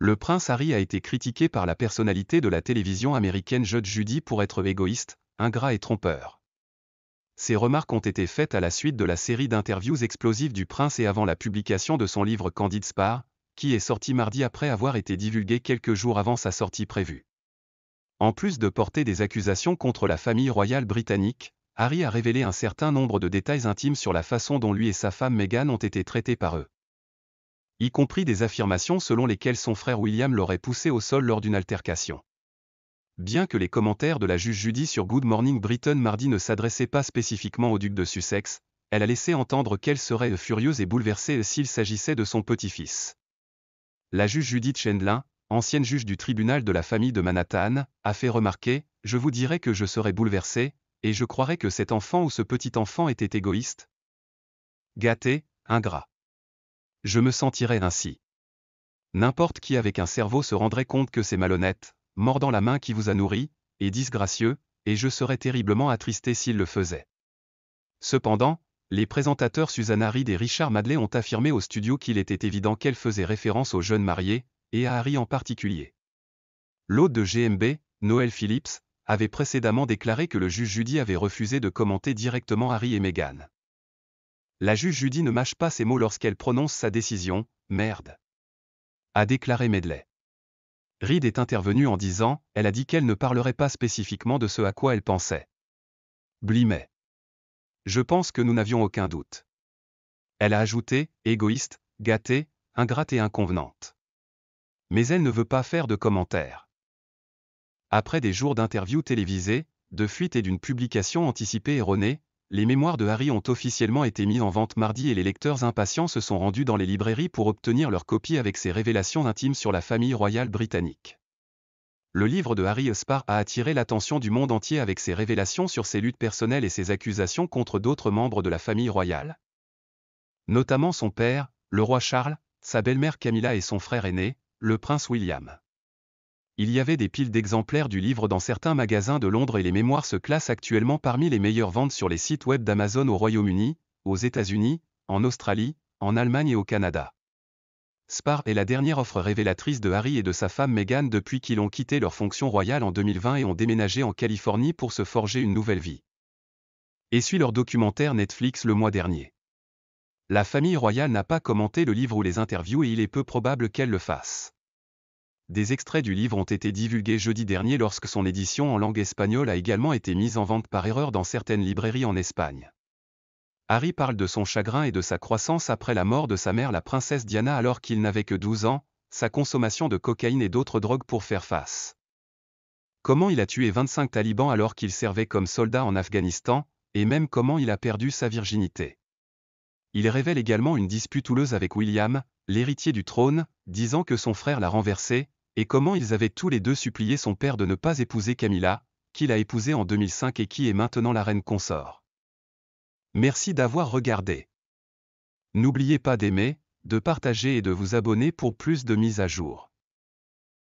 Le prince Harry a été critiqué par la personnalité de la télévision américaine Judge Judy pour être égoïste, ingrat et trompeur. Ces remarques ont été faites à la suite de la série d'interviews explosives du prince et avant la publication de son livre Candid Spar, qui est sorti mardi après avoir été divulgué quelques jours avant sa sortie prévue. En plus de porter des accusations contre la famille royale britannique, Harry a révélé un certain nombre de détails intimes sur la façon dont lui et sa femme Meghan ont été traités par eux, y compris des affirmations selon lesquelles son frère William l'aurait poussé au sol lors d'une altercation. Bien que les commentaires de la juge Judy sur Good Morning Britain mardi ne s'adressaient pas spécifiquement au duc de Sussex, elle a laissé entendre qu'elle serait furieuse et bouleversée s'il s'agissait de son petit-fils. La juge Judith Sheindlin, ancienne juge du tribunal de la famille de Manhattan, a fait remarquer « Je vous dirais que je serais bouleversée, et je croirais que cet enfant ou ce petit enfant était égoïste, gâté, ingrat. Je me sentirais ainsi. N'importe qui avec un cerveau se rendrait compte que c'est malhonnête, mordant la main qui vous a nourri, et disgracieux, et je serais terriblement attristé s'il le faisait. » Cependant, les présentateurs Susanna Reid et Richard Madley ont affirmé au studio qu'il était évident qu'elle faisait référence aux jeunes mariés, et à Harry en particulier. L'hôte de GMB, Noel Phillips, avait précédemment déclaré que le juge Judy avait refusé de commenter directement Harry et Meghan. La juge Judy ne mâche pas ses mots lorsqu'elle prononce sa décision, « Merde », a déclaré Madley. Reid est intervenue en disant, elle a dit qu'elle ne parlerait pas spécifiquement de ce à quoi elle pensait. Blimet. Je pense que nous n'avions aucun doute. Elle a ajouté, égoïste, gâtée, ingrate et inconvenante. Mais elle ne veut pas faire de commentaires. Après des jours d'interviews télévisées, de fuites et d'une publication anticipée erronée, les mémoires de Harry ont officiellement été mis en vente mardi et les lecteurs impatients se sont rendus dans les librairies pour obtenir leur copie avec ses révélations intimes sur la famille royale britannique. Le livre de Harry Spar a attiré l'attention du monde entier avec ses révélations sur ses luttes personnelles et ses accusations contre d'autres membres de la famille royale. Notamment son père, le roi Charles, sa belle-mère Camilla et son frère aîné, le prince William. Il y avait des piles d'exemplaires du livre dans certains magasins de Londres et les mémoires se classent actuellement parmi les meilleures ventes sur les sites web d'Amazon au Royaume-Uni, aux États-Unis, en Australie, en Allemagne et au Canada. Spar est la dernière offre révélatrice de Harry et de sa femme Meghan depuis qu'ils ont quitté leur fonction royale en 2020 et ont déménagé en Californie pour se forger une nouvelle vie. Et suit leur documentaire Netflix le mois dernier. La famille royale n'a pas commenté le livre ou les interviews et il est peu probable qu'elle le fasse. Des extraits du livre ont été divulgués jeudi dernier lorsque son édition en langue espagnole a également été mise en vente par erreur dans certaines librairies en Espagne. Harry parle de son chagrin et de sa croissance après la mort de sa mère la princesse Diana alors qu'il n'avait que 12 ans, sa consommation de cocaïne et d'autres drogues pour faire face. Comment il a tué 25 talibans alors qu'il servait comme soldat en Afghanistan, et même comment il a perdu sa virginité. Il révèle également une dispute houleuse avec William, l'héritier du trône, disant que son frère l'a renversé, et comment ils avaient tous les deux supplié son père de ne pas épouser Camilla, qu'il a épousée en 2005 et qui est maintenant la reine consort. Merci d'avoir regardé. N'oubliez pas d'aimer, de partager et de vous abonner pour plus de mises à jour.